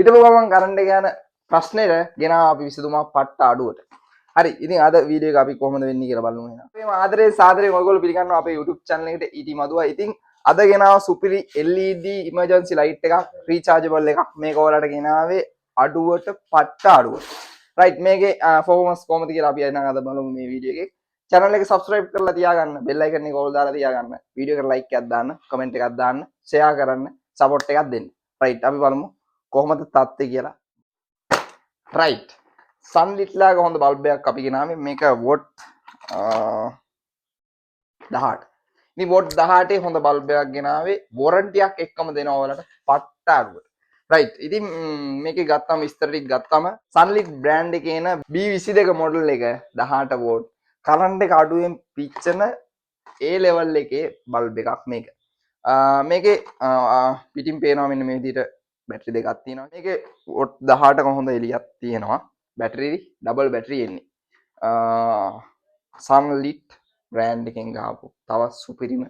හිටපු ගමන් කරන්ට් එක යන ප්‍රශ්නෙට ගෙනාව අපි විසඳුමක් පට්ට අඩුවට. හරි. ඉතින් අද වීඩියෝ එක අපි කොහොමද වෙන්නේ කියලා බලමු එහෙනම්. මේ ආදරේ සාදරේ ඔයගොල්ලෝ පිළිගන්නවා අපේ YouTube channel එකට ඊටි මදුවා. ඉතින් අද ගෙනාව සුපිරි LED emergency light එකක් rechargeable එකක් මේක ඔයාලට ගෙනාවේ අඩුවට පට්ට අඩුවට. right මේකේ performance කොහොමද කියලා අපි එහෙනම් අද බලමු මේ වීඩියෝ එකේ. channel එක subscribe කරලා තියාගන්න. bell icon එක ඕල් දාලා තියාගන්න. වීඩියෝ එකට like එකක් දාන්න, comment එකක් දාන්න, share කරන්න, support එකක් දෙන්න. right අපි බලමු කොහොමද තත්ත්වය කියලා. right sunlit ලාගේ හොඳ බල්බ් එකක් අපි ගෙනාවේ මේක watt 18. ඉතින් watt 18 හොඳ බල්බ් එකක් ගෙනාවේ warranty එකක් එක්කම දෙනවා ඔයාලට පට්ට අඩුවට. right ඉතින් මේකේ ගත්තම විස්තර ටික ගත්තම sunlit brand එකේ එන B22 model එක 18 watt current එක අඩුවෙන් පිච්චෙන A level එකේ බල්බ් එකක් මේක. මේකේ පිටින් පේනවා මෙන්න මේ විදිහට බැටරි දෙකක් තියෙනවා. මේකේ watt 18ක හොඳ එළියක් තියෙනවා. බැටරි ඩබල් බැටරි එන්නේ. sunlit brand එකෙන් ගහපු තවත් සුපිරිම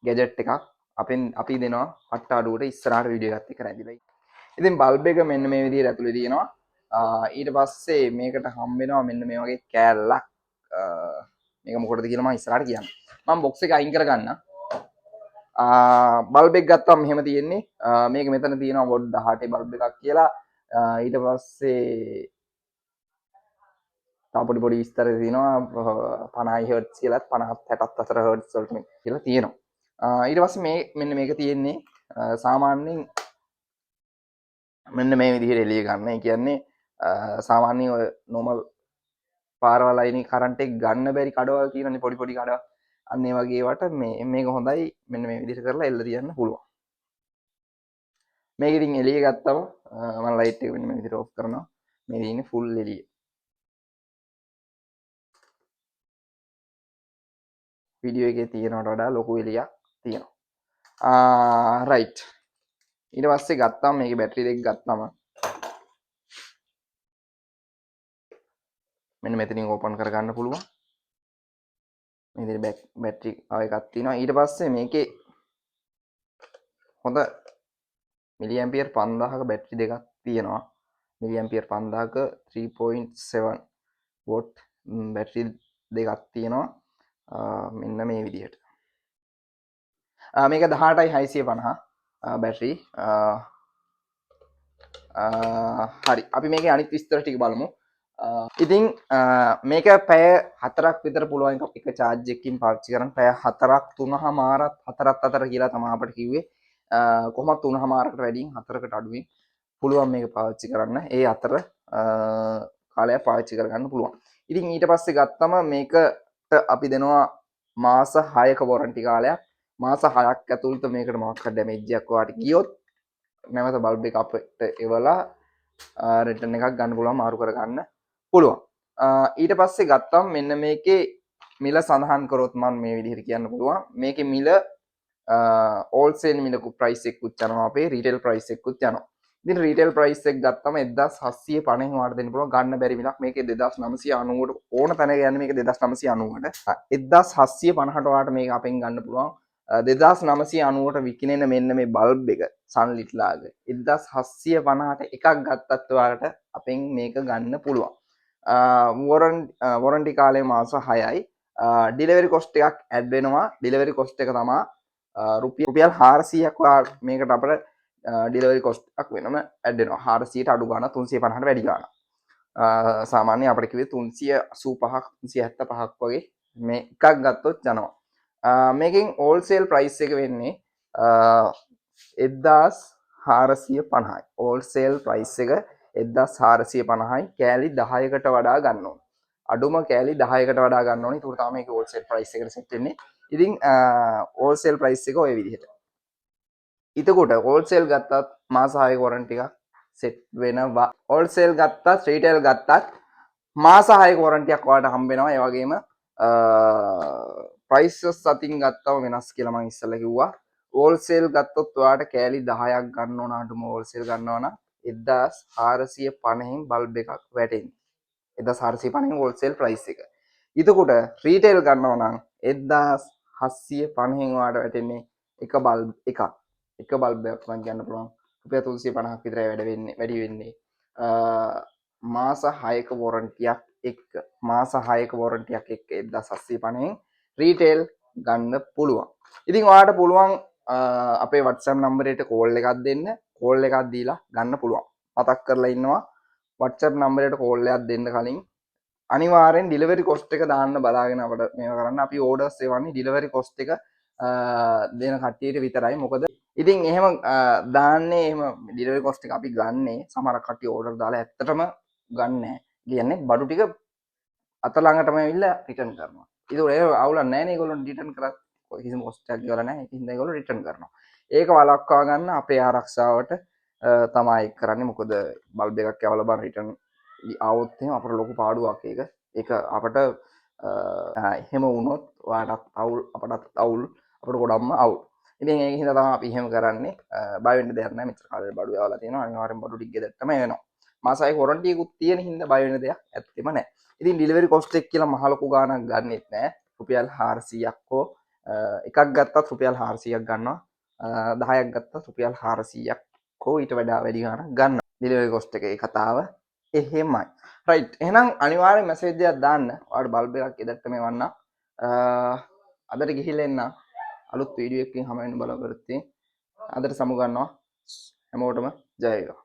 ගැජට් එකක් අපි දෙනවා අට අඩුවට ඉස්සරහට වීඩියෝ එකත් එක්ක රැඳිලා. ඉතින් බල්බ් එක මෙන්න මේ විදිහට ඇතුලේ තියෙනවා. ඊට පස්සේ මේකට හම්බ වෙනවා මෙන්න මේ වගේ කෑල්ලක්. මේක මොකටද කියලා මම ඉස්සරහට කියන්නම්. මම බොක්ස් එක අයින් කරගන්න. බල්බ් එක ගත්තාම මෙහෙම තියෙන්නේ. මේක මෙතන තියෙනවා watt 18 බල්බ් එකක් කියලා. ඊට පස්සේ පොඩි පොඩි විස්තර තියෙනවා 50 හර්ට්ස් කියලාත් 50 60 අතර හර්ට්ස් වලට කියලා තියෙනවා. ඊට පස්සේ මේ මෙන්න මේක තියෙන්නේ සාමාන්‍යයෙන් මෙන්න මේ විදිහට එළිය ගන්න. ඒ කියන්නේ සාමාන්‍යයෙන් ඔය normal පාරවල් අයිනේ කරන්ට් එක ගන්න බැරි කඩවල් තියෙනනේ පොඩි පොඩි කඩවල්. අන්න ඒ වගේ ඒවට මේක හොඳයි මෙන්න මේ විදිහට කරලා එල්ල තියන්න පුළුවන්. මේක ඉතින් එළිය ගත්තම මම ලයිට් එක මෙන්න මේ විදිහට ඔෆ් කරනවා. මේ තියෙන්නේ ෆුල් එළිය. වීඩියෝ එකේ තියෙනවට වඩා ලොකු එළියක් තියෙනවා. රයිට්. ඊට පස්සේ ගත්තාම මේකේ බැටරි දෙක ගත්තාම මෙන්න මෙතනින් ඕපන් කරගන්න පුළුවන්. මේ විදිහට බැටරි ආව එකක් තියෙනවා. ඊට පස්සේ මේකේ හොඳ මිලි ඇම්පියර් 5000ක බැටරි දෙකක් තියෙනවා. මිලි ඇම්පියර් 5000ක 3.7 වොට් බැටරි දෙකක් තියෙනවා. මෙන්න මේ විදිහට. මේක 18යි 650 බැටරි. හරි අපි මේකේ අනිත් විස්තර ටික බලමු. ඉතින් මේක පැය 4ක් විතර පුළුවන් එක charge එකකින් පාවිච්චි කරන්න. පැය 4ක් 3මාරක් 4ක් අතර කියලා තමයි අපිට කිව්වේ. කොහොමද 3මාරකට වැඩියෙන් 4කට අඩුවෙන් පුළුවන් මේක පාවිච්චි කරන්න. ඒ අතර කාලයක් පාවිච්චි කරගන්න පුළුවන්. ඉතින් ඊට පස්සේ ගත්තම මේකට අපි දෙනවා මාස 6ක warranty කාලයක්. මාස 6ක් ඇතුළත මේකට මොකක් හරි damage එකක් ඔයාලට ගියොත් නැවත බල්බ් එක අපිට එවලා රිටර්න් එකක් ගන්න පුළුවන් මාරු කරගන්න පුළුවන්. ඊට පස්සේ ගත්තම මෙන්න මේකේ මිල සඳහන් කරොත් මම මේ විදිහට කියන්න පුළුවන්. මේකේ මිල ඕල්සේල් මිලකු ප්‍රයිස් එකකුත් යනවා අපේ රීටේල් ප්‍රයිස් එකකුත් යනවා. ඉතින් රීටේල් ප්‍රයිස් එක ගත්තම 1750 වාට දෙන්න පුළුවන්. ගන්න බැරි මිලක් මේකේ 2990ට ඕන තැන යන්නේ මේක 2990ට. 1750ට වාට මේක අපෙන් ගන්න පුළුවන්. 2990ට විකිනෙන මෙන්න මේ බල්බ් එක sunlit ලාගේ 1750ට එකක් ගත්තත් ඔයාලට අපෙන් මේක ගන්න පුළුවන්. warranty කාලය මාස 6යි. delivery cost එකක් add වෙනවා. delivery cost එක තමයි රුපියල් 400ක් ඔයාලා මේකට අපිට delivery cost එකක් වෙනම add වෙනවා. 400ට අඩු ගන්න 350ට වැඩි ගන්න. සාමාන්‍යයෙන් අපිට කිව්වේ 385ක් 375ක් වගේ මේ එකක් ගත්තොත් යනවා. මේකෙන් ඕල්සේල් ප්‍රයිස් එක වෙන්නේ 1450යි. ඕල්සේල් ප්‍රයිස් එක 1450යි. කෑලි 10කට වඩා ගන්න ඕන. අඩුම කෑලි 10කට වඩා ගන්න ඕනේ. ඒක තමයි මේක ඕල්සේල් ප්‍රයිස් එකට සෙට් වෙන්නේ. ඉතින් ඕල්සේල් ප්‍රයිස් එක ඔය විදිහට. එතකොට ඕල්සේල් ගත්තත් මාස 6ක warranty එකක් සෙට් වෙනවා. ඕල්සේල් ගත්තත් රීටේල් ගත්තත් මාස 6ක warranty එකක් ඔයාලට හම්බ වෙනවා. ඒ වගේම prices අතින් ගත්තම වෙනස් කියලා මම ඉස්සෙල්ලා කිව්වා. wholesale ගත්තොත් ඔයාලට කෑලි 10ක් ගන්න ඕන අඩුම wholesale ගන්නවා නම් 1450න් බල්බ් එකක් වැටෙන්නේ. 1450න් wholesale price එක. එතකොට retail ගන්නවා නම් 1750න් ඔයාලට වැටෙන්නේ එක බල්බ් එකක්. එක බල්බ් එකක් නම් ගන්න පුළුවන් රුපියල් 350ක් විතරයි වැඩි වෙන්නේ. මාස 6ක වොරන්ටියක් එක්ක මාස 6ක වොරන්ටියක් එක්ක 1750න් රීටේල් ගන්න පුළුවන්. ඉතින් ඔයාලට පුළුවන් අපේ WhatsApp නම්බරයට කෝල් එකක් දෙන්න. කෝල් එකක් දීලා ගන්න පුළුවන්. මතක් කරලා ඉන්නවා WhatsApp නම්බරයට කෝල් එකක් දෙන්න කලින් අනිවාර්යෙන් ඩිලිවරි කොස්ට් එක දාන්න බලාගෙන අපිට මේවා කරන්න. අපි ඕඩර්ස් එවන්නේ ඩිලිවරි කොස්ට් එක දෙන කට්ටියට විතරයි. මොකද ඉතින් එහෙම දාන්නේ එහෙම ඩිලිවරි කොස්ට් එක අපි ගන්නේ සමහර කට්ටිය ඕඩර් දාලා ඇත්තටම ගන්න නැහැ. කියන්නේ බඩු ටික අත ළඟටම ඇවිල්ලා රිටර්න් කරනවා. ඒක අවුලක් නැහැ නේ ඒගොල්ලෝ රිටර්න් කරත් කිසිම කොස්ට් එකක් ගෙවලා නැහැ. ඒකින්ද ඒගොල්ලෝ රිටර්න් කරනවා. ඒක වළක්වා ගන්න අපේ ආරක්ෂාවට තමයි කරන්නේ. මොකද බල්බ් එකක් ඇවලා බන් රිටර්න් ආවොත් එහෙම අපට ලොකු පාඩුවක් ඒක. ඒක අපට එහෙම වුණොත් ඔයාලටත් අවුල් අපටත් අවුල් අපට ගොඩක්ම අවුල්. ඉතින් ඒක හින්දා තමයි අපි එහෙම කරන්නේ. බය වෙන්න දෙයක් නැහැ. මෙච්චර කාලේ බඩු ඇවලා තියෙනවා. අනිවාර්යෙන් බඩු ටික ගෙදරටම එනවා. මාස 6 වොරන්ටි එකකුත් තියෙන හින්දා බය වෙන්න දෙයක් ඇත්තෙම නැහැ. ඉතින් ඩිලිවරි කොස්ට් එක කියලා මහ ලොකු ගාණක් ගන්නෙත් නැහැ. රුපියල් 400ක් හෝ එකක් ගත්තත් රුපියල් 400ක් ගන්නවා. 10ක් ගත්තත් රුපියල් 400ක් හෝ ඊට වඩා වැඩි ගාණක් ගන්නවා. ඩිලිවරි කොස්ට් එකේ කතාව එහෙමයි. රයිට්. එහෙනම් අනිවාර්යෙන් මැසේජ් එකක් දාන්න. ඔයාලට බල්බ් එකක් ගෙදරට මෙවන්න. අදට ගිහිල්ලා එන්න. අලුත් වීඩියෝ එකකින් හම වෙන්න බලාපොරොත්තු වෙන්නේ. අදට සමු ගන්නවා. හැමෝටම ජය වේවා.